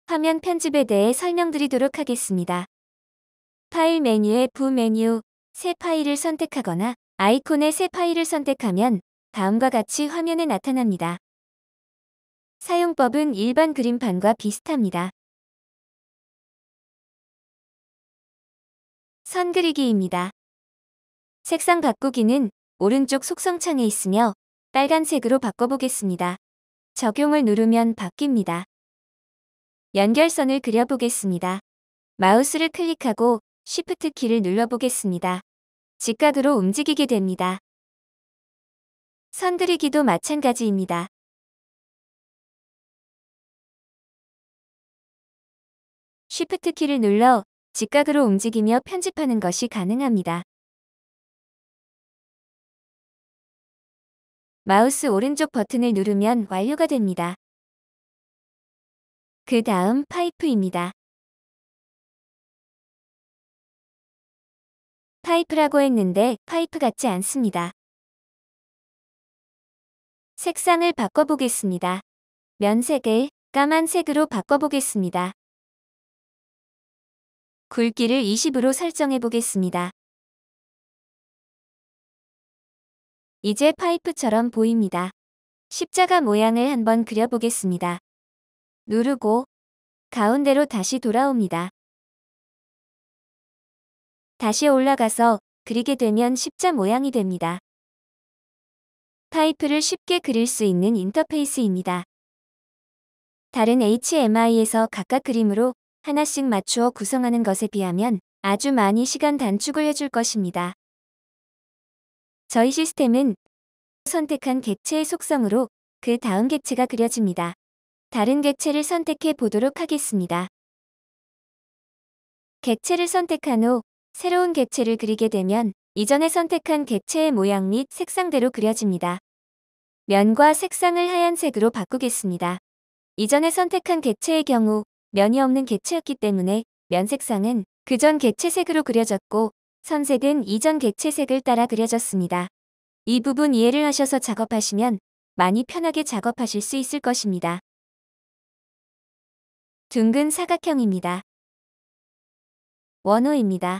화면 편집에 대해 설명드리도록 하겠습니다. 파일 메뉴의 부 메뉴, 새 파일을 선택하거나 아이콘의 새 파일을 선택하면 다음과 같이 화면에 나타납니다. 사용법은 일반 그림판과 비슷합니다. 선 그리기입니다. 색상 바꾸기는 오른쪽 속성창에 있으며 빨간색으로 바꿔보겠습니다. 적용을 누르면 바뀝니다. 연결선을 그려보겠습니다. 마우스를 클릭하고 Shift 키를 눌러보겠습니다. 직각으로 움직이게 됩니다. 선 그리기도 마찬가지입니다. Shift 키를 눌러 직각으로 움직이며 편집하는 것이 가능합니다. 마우스 오른쪽 버튼을 누르면 완료가 됩니다. 그 다음 파이프입니다. 파이프라고 했는데 파이프 같지 않습니다. 색상을 바꿔보겠습니다. 면색을 까만색으로 바꿔보겠습니다. 굵기를 20으로 설정해 보겠습니다. 이제 파이프처럼 보입니다. 십자가 모양을 한번 그려보겠습니다. 누르고 가운데로 다시 돌아옵니다. 다시 올라가서 그리게 되면 십자 모양이 됩니다. 파이프를 쉽게 그릴 수 있는 인터페이스입니다. 다른 HMI에서 각각 그림으로 하나씩 맞추어 구성하는 것에 비하면 아주 많이 시간 단축을 해줄 것입니다. 저희 시스템은 선택한 객체의 속성으로 그 다음 객체가 그려집니다. 다른 객체를 선택해 보도록 하겠습니다. 객체를 선택한 후 새로운 객체를 그리게 되면 이전에 선택한 객체의 모양 및 색상대로 그려집니다. 면과 색상을 하얀색으로 바꾸겠습니다. 이전에 선택한 객체의 경우 면이 없는 객체였기 때문에 면 색상은 그전 객체색으로 그려졌고 선색은 이전 객체색을 따라 그려졌습니다. 이 부분 이해를 하셔서 작업하시면 많이 편하게 작업하실 수 있을 것입니다. 둥근 사각형입니다. 원호입니다.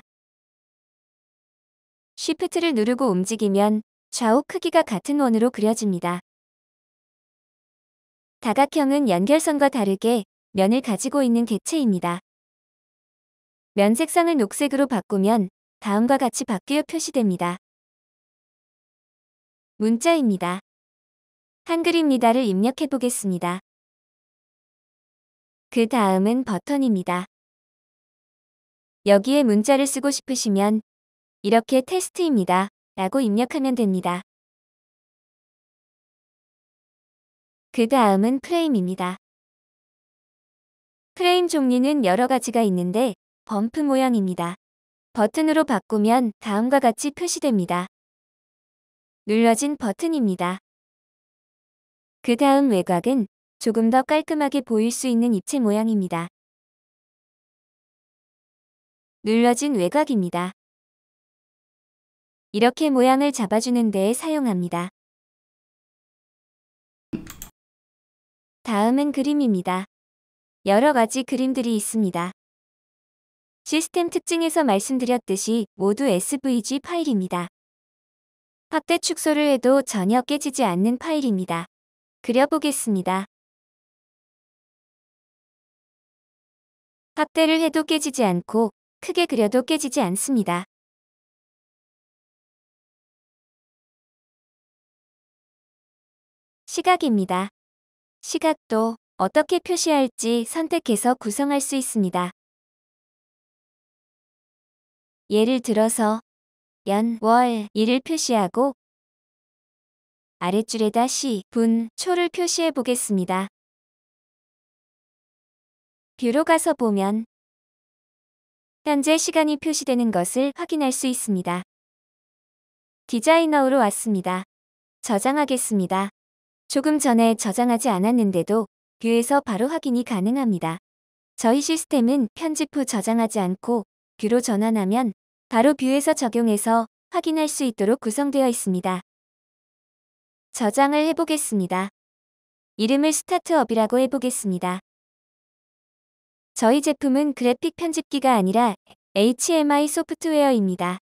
Shift를 누르고 움직이면 좌우 크기가 같은 원으로 그려집니다. 다각형은 연결선과 다르게 면을 가지고 있는 객체입니다. 면 색상을 녹색으로 바꾸면 다음과 같이 바뀌어 표시됩니다. 문자입니다. 한글입니다를 입력해 보겠습니다. 그 다음은 버튼입니다. 여기에 문자를 쓰고 싶으시면 이렇게 테스트입니다 라고 입력하면 됩니다. 그 다음은 프레임입니다. 프레임 종류는 여러 가지가 있는데 범프 모양입니다. 버튼으로 바꾸면 다음과 같이 표시됩니다. 눌러진 버튼입니다. 그 다음 외곽은 조금 더 깔끔하게 보일 수 있는 입체 모양입니다. 눌러진 외곽입니다. 이렇게 모양을 잡아주는 데에 사용합니다. 다음은 그림입니다. 여러 가지 그림들이 있습니다. 시스템 특징에서 말씀드렸듯이 모두 SVG 파일입니다. 확대 축소를 해도 전혀 깨지지 않는 파일입니다. 그려보겠습니다. 확대를 해도 깨지지 않고 크게 그려도 깨지지 않습니다. 시각입니다. 시각도 어떻게 표시할지 선택해서 구성할 수 있습니다. 예를 들어서 연, 월, 일을 표시하고 아랫줄에다 시, 분, 초를 표시해 보겠습니다. 뷰로 가서 보면 현재 시간이 표시되는 것을 확인할 수 있습니다. 디자이너로 왔습니다. 저장하겠습니다. 조금 전에 저장하지 않았는데도 뷰에서 바로 확인이 가능합니다. 저희 시스템은 편집 후 저장하지 않고 뷰로 전환하면 바로 뷰에서 적용해서 확인할 수 있도록 구성되어 있습니다. 저장을 해보겠습니다. 이름을 스타트업이라고 해보겠습니다. 저희 제품은 그래픽 편집기가 아니라 HMI 소프트웨어입니다.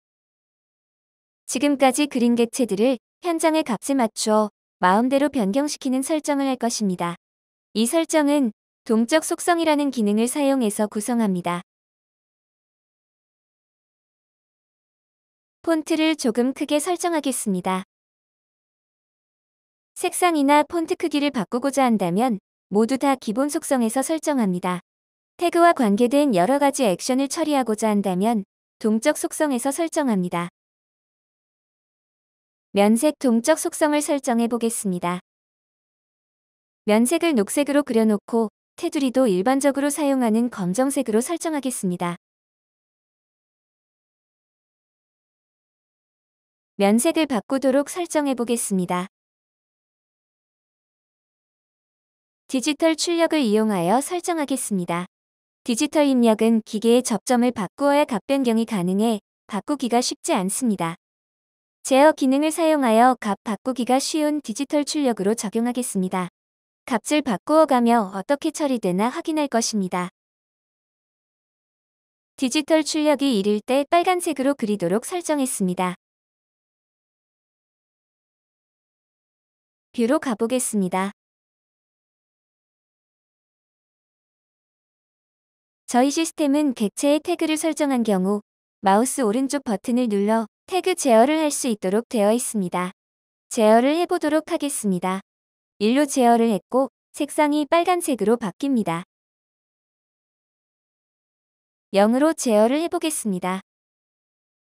지금까지 그린 객체들을 현장의 값에 맞추어 마음대로 변경시키는 설정을 할 것입니다. 이 설정은 동적 속성이라는 기능을 사용해서 구성합니다. 폰트를 조금 크게 설정하겠습니다. 색상이나 폰트 크기를 바꾸고자 한다면 모두 다 기본 속성에서 설정합니다. 태그와 관계된 여러 가지 액션을 처리하고자 한다면 동적 속성에서 설정합니다. 면색 동적 속성을 설정해 보겠습니다. 면색을 녹색으로 그려놓고 테두리도 일반적으로 사용하는 검정색으로 설정하겠습니다. 면색을 바꾸도록 설정해 보겠습니다. 디지털 출력을 이용하여 설정하겠습니다. 디지털 입력은 기계의 접점을 바꾸어야 값 변경이 가능해 바꾸기가 쉽지 않습니다. 제어 기능을 사용하여 값 바꾸기가 쉬운 디지털 출력으로 적용하겠습니다. 값을 바꾸어가며 어떻게 처리되나 확인할 것입니다. 디지털 출력이 이를 때 빨간색으로 그리도록 설정했습니다. 뷰로 가보겠습니다. 저희 시스템은 객체의 태그를 설정한 경우 마우스 오른쪽 버튼을 눌러 태그 제어를 할 수 있도록 되어 있습니다. 제어를 해보도록 하겠습니다. 1로 제어를 했고 색상이 빨간색으로 바뀝니다. 0으로 제어를 해보겠습니다.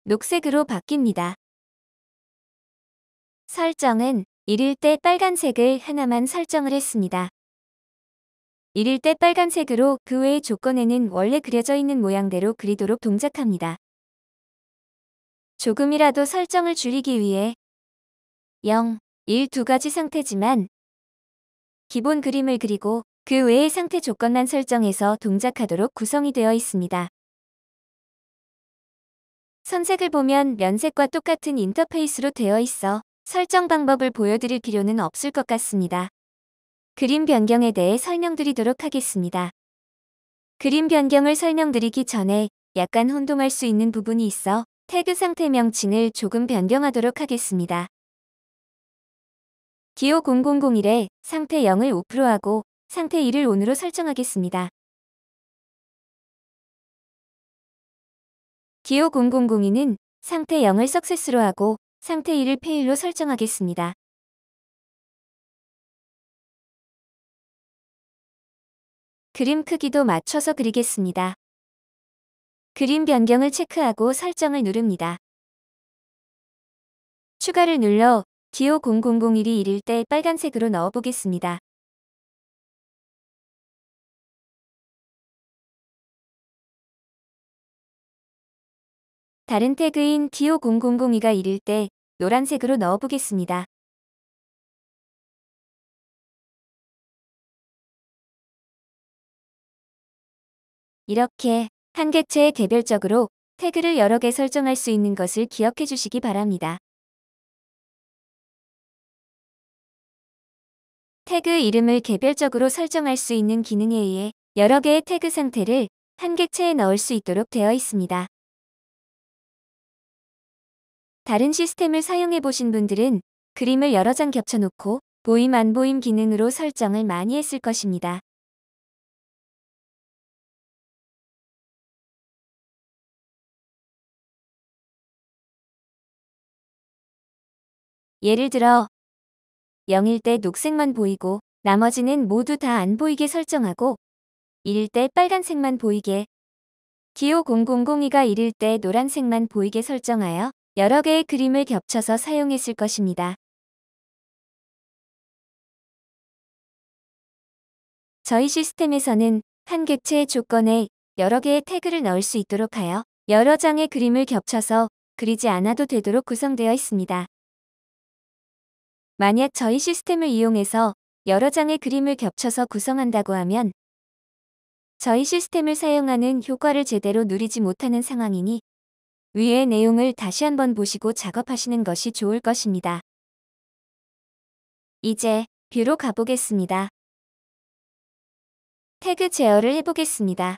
녹색으로 바뀝니다. 설정은 1일 때 빨간색을 하나만 설정을 했습니다. 1일 때 빨간색으로 그 외의 조건에는 원래 그려져 있는 모양대로 그리도록 동작합니다. 조금이라도 설정을 줄이기 위해 0, 1 두 가지 상태지만 기본 그림을 그리고 그 외의 상태 조건만 설정해서 동작하도록 구성이 되어 있습니다. 선색을 보면 면색과 똑같은 인터페이스로 되어 있어 설정 방법을 보여드릴 필요는 없을 것 같습니다. 그림 변경에 대해 설명드리도록 하겠습니다. 그림 변경을 설명드리기 전에 약간 혼동할 수 있는 부분이 있어 태그 상태 명칭을 조금 변경하도록 하겠습니다. 기호 0001에 상태 0을 5%하고 상태 1을 ON으로 설정하겠습니다. 기호 0002는 상태 0을 석세스로 하고 상태 1을 페일로 설정하겠습니다. 그림 크기도 맞춰서 그리겠습니다. 그림 변경을 체크하고 설정을 누릅니다. 추가를 눌러 기호 0001이 1일 때 빨간색으로 넣어보겠습니다. 다른 태그인 기호 0002가 1일 때 노란색으로 넣어보겠습니다. 이렇게 한 객체에 개별적으로 태그를 여러 개 설정할 수 있는 것을 기억해 주시기 바랍니다. 태그 이름을 개별적으로 설정할 수 있는 기능에 의해 여러 개의 태그 상태를 한 객체에 넣을 수 있도록 되어 있습니다. 다른 시스템을 사용해 보신 분들은 그림을 여러 장 겹쳐놓고 보임 안 보임 기능으로 설정을 많이 했을 것입니다. 예를 들어 0일 때 녹색만 보이고 나머지는 모두 다 안 보이게 설정하고 1일 때 빨간색만 보이게, 기호 0002가 1일 때 노란색만 보이게 설정하여 여러 개의 그림을 겹쳐서 사용했을 것입니다. 저희 시스템에서는 한 객체의 조건에 여러 개의 태그를 넣을 수 있도록 하여 여러 장의 그림을 겹쳐서 그리지 않아도 되도록 구성되어 있습니다. 만약 저희 시스템을 이용해서 여러 장의 그림을 겹쳐서 구성한다고 하면 저희 시스템을 사용하는 효과를 제대로 누리지 못하는 상황이니 위의 내용을 다시 한번 보시고 작업하시는 것이 좋을 것입니다. 이제 뷰로 가보겠습니다. 태그 제어를 해보겠습니다.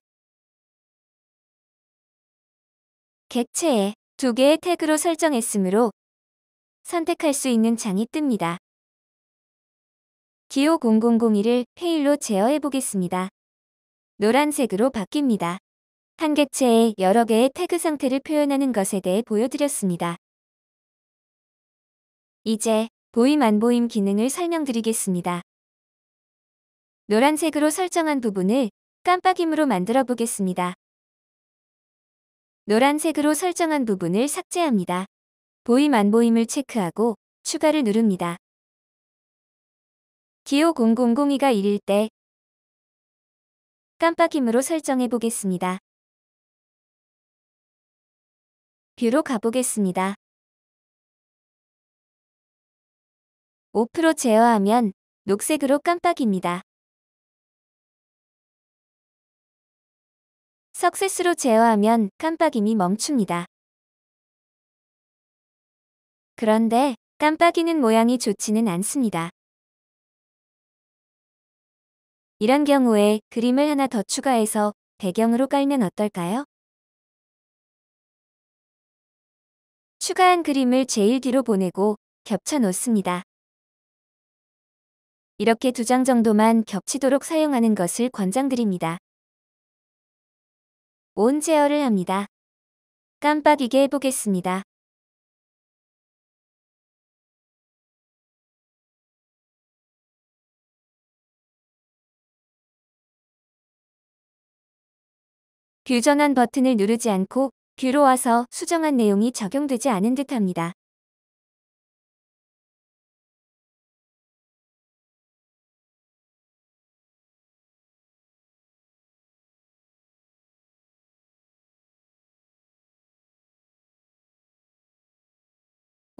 객체에 2개의 태그로 설정했으므로 선택할 수 있는 창이 뜹니다. 기호 0001을 페일로 제어해 보겠습니다. 노란색으로 바뀝니다. 한 객체에 여러 개의 태그 상태를 표현하는 것에 대해 보여드렸습니다. 이제 보임 안 보임 기능을 설명드리겠습니다. 노란색으로 설정한 부분을 깜빡임으로 만들어 보겠습니다. 노란색으로 설정한 부분을 삭제합니다. 보임 안 보임을 체크하고 추가를 누릅니다. 기호 0002가 1일 때 깜빡임으로 설정해 보겠습니다. 뷰로 가보겠습니다. 5% 제어하면 녹색으로 깜빡입니다. 석세스로 제어하면 깜빡임이 멈춥니다. 그런데 깜빡이는 모양이 좋지는 않습니다. 이런 경우에 그림을 하나 더 추가해서 배경으로 깔면 어떨까요? 추가한 그림을 제일 뒤로 보내고 겹쳐 놓습니다. 이렇게 2장 정도만 겹치도록 사용하는 것을 권장드립니다. 온 제어를 합니다. 깜빡이게 해보겠습니다. 뷰 전환 버튼을 누르지 않고 뷰로 와서 수정한 내용이 적용되지 않은 듯 합니다.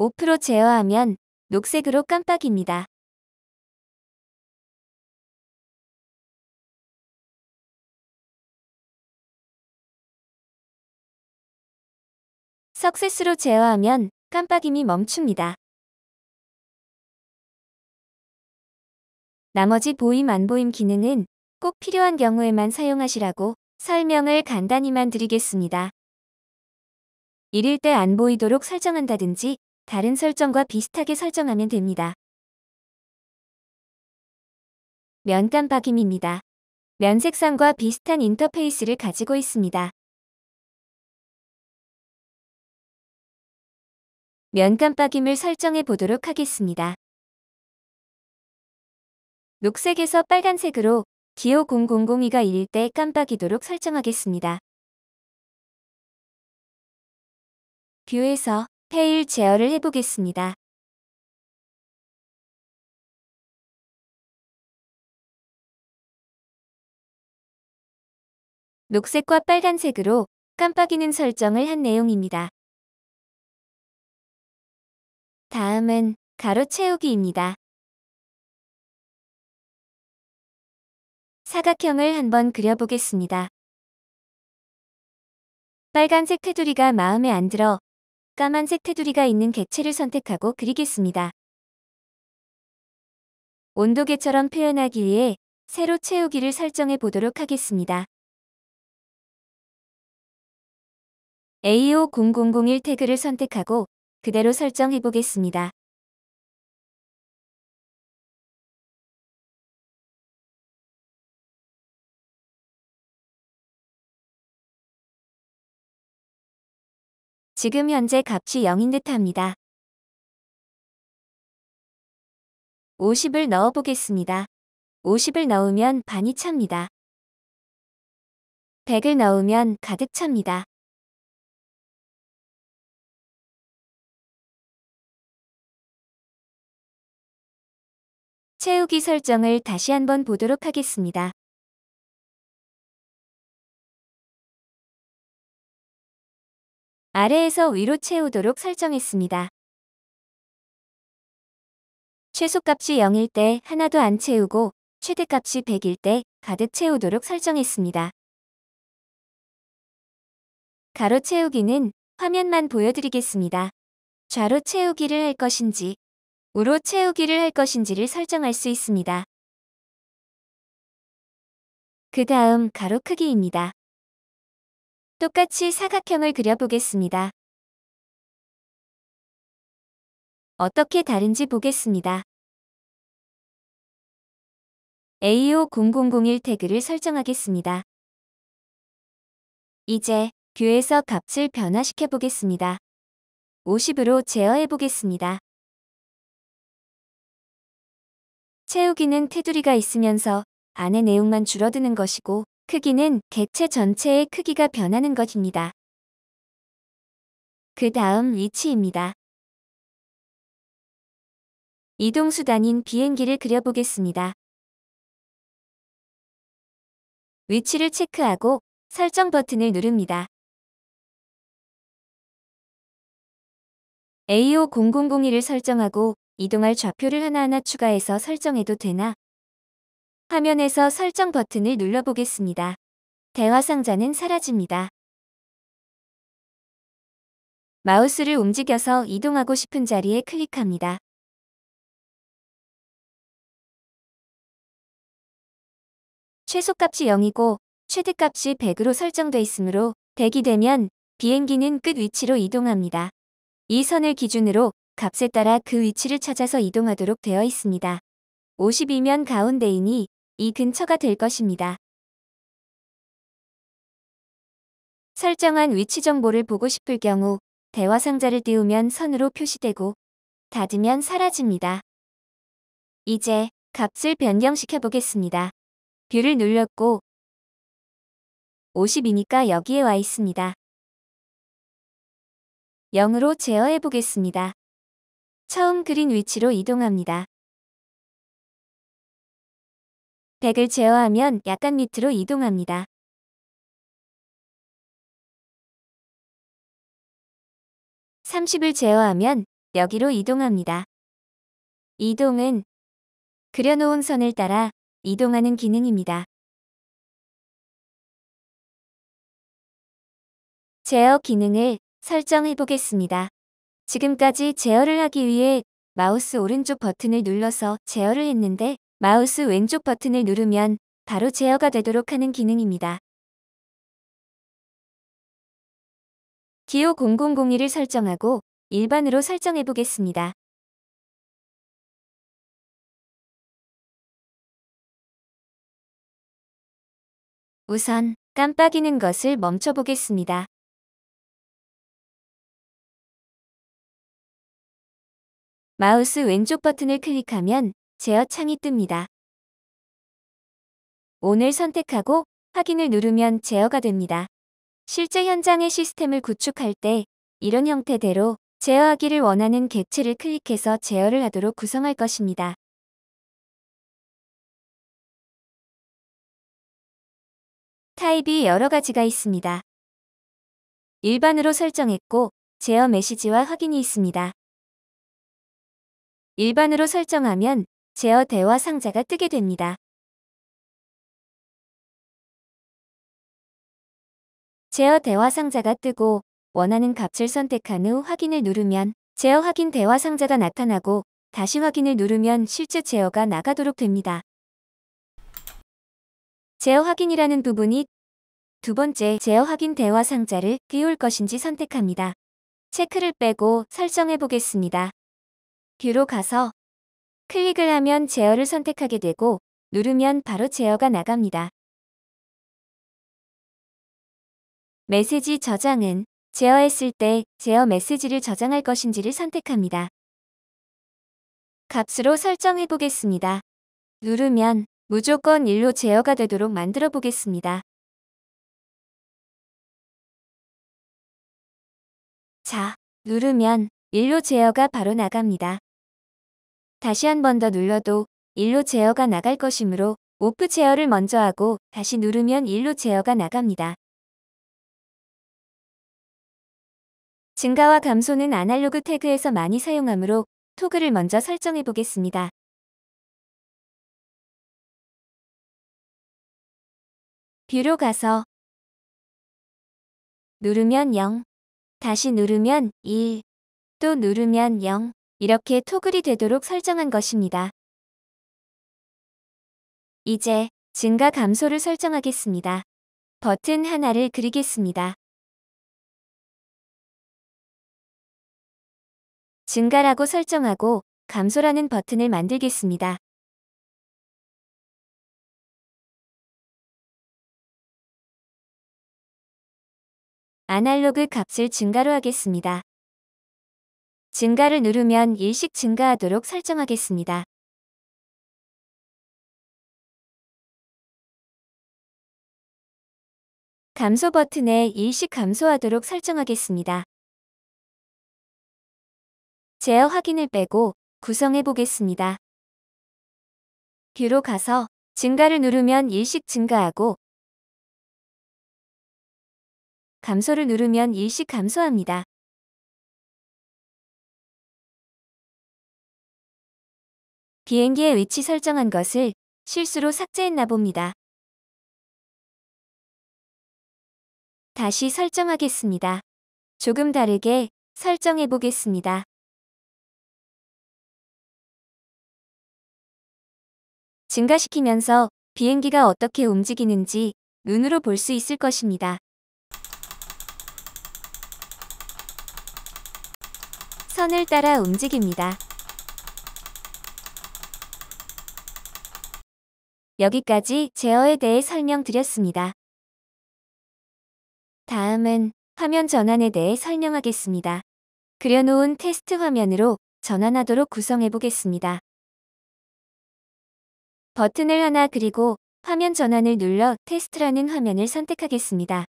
(5% 제어하면 녹색으로 깜빡입니다. 석세스로 제어하면 깜빡임이 멈춥니다. 나머지 보임 안 보임 기능은 꼭 필요한 경우에만 사용하시라고 설명을 간단히만 드리겠습니다. 1일 때 안 보이도록 설정한다든지 다른 설정과 비슷하게 설정하면 됩니다. 면 깜빡임입니다. 면 색상과 비슷한 인터페이스를 가지고 있습니다. 면 깜빡임을 설정해 보도록 하겠습니다. 녹색에서 빨간색으로 기호 0002가 1일 때 깜빡이도록 설정하겠습니다. 뷰에서 페일 제어를 해보겠습니다. 녹색과 빨간색으로 깜빡이는 설정을 한 내용입니다. 다음은 가로 채우기입니다. 사각형을 한번 그려보겠습니다. 빨간색 테두리가 마음에 안 들어 까만색 테두리가 있는 객체를 선택하고 그리겠습니다. 온도계처럼 표현하기 위해 세로 채우기를 설정해 보도록 하겠습니다. A50001 태그를 선택하고 그대로 설정해 보겠습니다. 지금 현재 값이 0인 듯 합니다. 50을 넣어 보겠습니다. 50을 넣으면 반이 찹니다. 100을 넣으면 가득 찹니다. 채우기 설정을 다시 한번 보도록 하겠습니다. 아래에서 위로 채우도록 설정했습니다. 최소값이 0일 때 하나도 안 채우고 최대값이 100일 때 가득 채우도록 설정했습니다. 가로 채우기는 화면만 보여드리겠습니다. 좌로 채우기를 할 것인지 우로 채우기를 할 것인지를 설정할 수 있습니다. 그 다음 가로 크기입니다. 똑같이 사각형을 그려보겠습니다. 어떻게 다른지 보겠습니다. A50001 태그를 설정하겠습니다. 이제 뷰에서 값을 변화시켜 보겠습니다. 50으로 제어해 보겠습니다. 채우기는 테두리가 있으면서 안의 내용만 줄어드는 것이고 크기는 객체 전체의 크기가 변하는 것입니다. 그 다음 위치입니다. 이동수단인 비행기를 그려보겠습니다. 위치를 체크하고 설정 버튼을 누릅니다. A50001을 설정하고 이동할 좌표를 하나하나 추가해서 설정해도 되나? 화면에서 설정 버튼을 눌러보겠습니다. 대화 상자는 사라집니다. 마우스를 움직여서 이동하고 싶은 자리에 클릭합니다. 최소값이 0이고 최대값이 100으로 설정돼 있으므로 100이 되면 비행기는 끝 위치로 이동합니다. 이 선을 기준으로 값에 따라 그 위치를 찾아서 이동하도록 되어 있습니다. 50이면 가운데이니 이 근처가 될 것입니다. 설정한 위치 정보를 보고 싶을 경우 대화 상자를 띄우면 선으로 표시되고 닫으면 사라집니다. 이제 값을 변경시켜 보겠습니다. 뷰를 눌렀고 50이니까 여기에 와 있습니다. 0으로 제어해 보겠습니다. 처음 그린 위치로 이동합니다. 100을 제어하면 약간 밑으로 이동합니다. 30을 제어하면 여기로 이동합니다. 이동은 그려놓은 선을 따라 이동하는 기능입니다. 제어 기능을 설정해 보겠습니다. 지금까지 제어를 하기 위해 마우스 오른쪽 버튼을 눌러서 제어를 했는데 마우스 왼쪽 버튼을 누르면 바로 제어가 되도록 하는 기능입니다. 기호 0001을 설정하고 일반으로 설정해 보겠습니다. 우선 깜빡이는 것을 멈춰 보겠습니다. 마우스 왼쪽 버튼을 클릭하면 제어 창이 뜹니다. ON을 선택하고 확인을 누르면 제어가 됩니다. 실제 현장의 시스템을 구축할 때 이런 형태대로 제어하기를 원하는 객체를 클릭해서 제어를 하도록 구성할 것입니다. 타입이 여러 가지가 있습니다. 일반으로 설정했고 제어 메시지와 확인이 있습니다. 일반으로 설정하면 제어 대화 상자가 뜨게 됩니다. 제어 대화 상자가 뜨고 원하는 값을 선택한 후 확인을 누르면 제어 확인 대화 상자가 나타나고 다시 확인을 누르면 실제 제어가 나가도록 됩니다. 제어 확인이라는 부분이 두 번째 제어 확인 대화 상자를 띄울 것인지 선택합니다. 체크를 빼고 설정해 보겠습니다. 뷰로 가서 클릭을 하면 제어를 선택하게 되고 누르면 바로 제어가 나갑니다. 메시지 저장은 제어했을 때 제어 메시지를 저장할 것인지를 선택합니다. 값으로 설정해 보겠습니다. 누르면 무조건 1로 제어가 되도록 만들어 보겠습니다. 자, 누르면 1로 제어가 바로 나갑니다. 다시 한 번 더 눌러도 1로 제어가 나갈 것이므로 오프 제어를 먼저 하고 다시 누르면 1로 제어가 나갑니다. 증가와 감소는 아날로그 태그에서 많이 사용하므로 토글을 먼저 설정해 보겠습니다. 뷰로 가서 누르면 0, 다시 누르면 1, 또 누르면 0, 이렇게 토글이 되도록 설정한 것입니다. 이제 증가 감소를 설정하겠습니다. 버튼 하나를 그리겠습니다. 증가라고 설정하고 감소라는 버튼을 만들겠습니다. 아날로그 값을 증가로 하겠습니다. 증가를 누르면 일씩 증가하도록 설정하겠습니다. 감소 버튼에 일씩 감소하도록 설정하겠습니다. 제어 확인을 빼고 구성해 보겠습니다. 뷰로 가서 증가를 누르면 일씩 증가하고 감소를 누르면 일씩 감소합니다. 비행기의 위치 설정한 것을 실수로 삭제했나 봅니다. 다시 설정하겠습니다. 조금 다르게 설정해 보겠습니다. 증가시키면서 비행기가 어떻게 움직이는지 눈으로 볼 수 있을 것입니다. 선을 따라 움직입니다. 여기까지 제어에 대해 설명드렸습니다. 다음은 화면 전환에 대해 설명하겠습니다. 그려놓은 테스트 화면으로 전환하도록 구성해 보겠습니다. 버튼을 하나 그리고 화면 전환을 눌러 테스트라는 화면을 선택하겠습니다.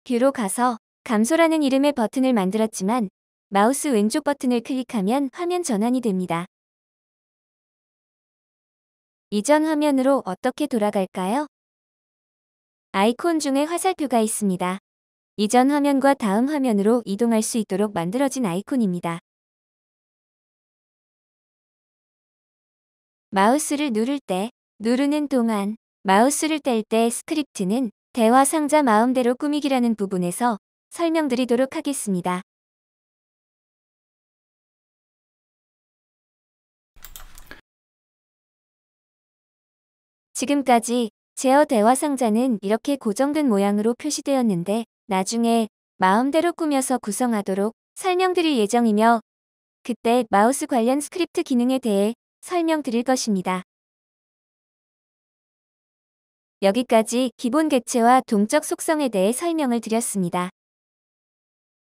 뷰로 가서 감소라는 이름의 버튼을 만들었지만 마우스 왼쪽 버튼을 클릭하면 화면 전환이 됩니다. 이전 화면으로 어떻게 돌아갈까요? 아이콘 중에 화살표가 있습니다. 이전 화면과 다음 화면으로 이동할 수 있도록 만들어진 아이콘입니다. 마우스를 누를 때, 누르는 동안, 마우스를 뗄 때 스크립트는 대화 상자 마음대로 꾸미기라는 부분에서 설명드리도록 하겠습니다. 지금까지 제어 대화 상자는 이렇게 고정된 모양으로 표시되었는데 나중에 마음대로 꾸며서 구성하도록 설명드릴 예정이며 그때 마우스 관련 스크립트 기능에 대해 설명드릴 것입니다. 여기까지 기본 객체와 동적 속성에 대해 설명을 드렸습니다.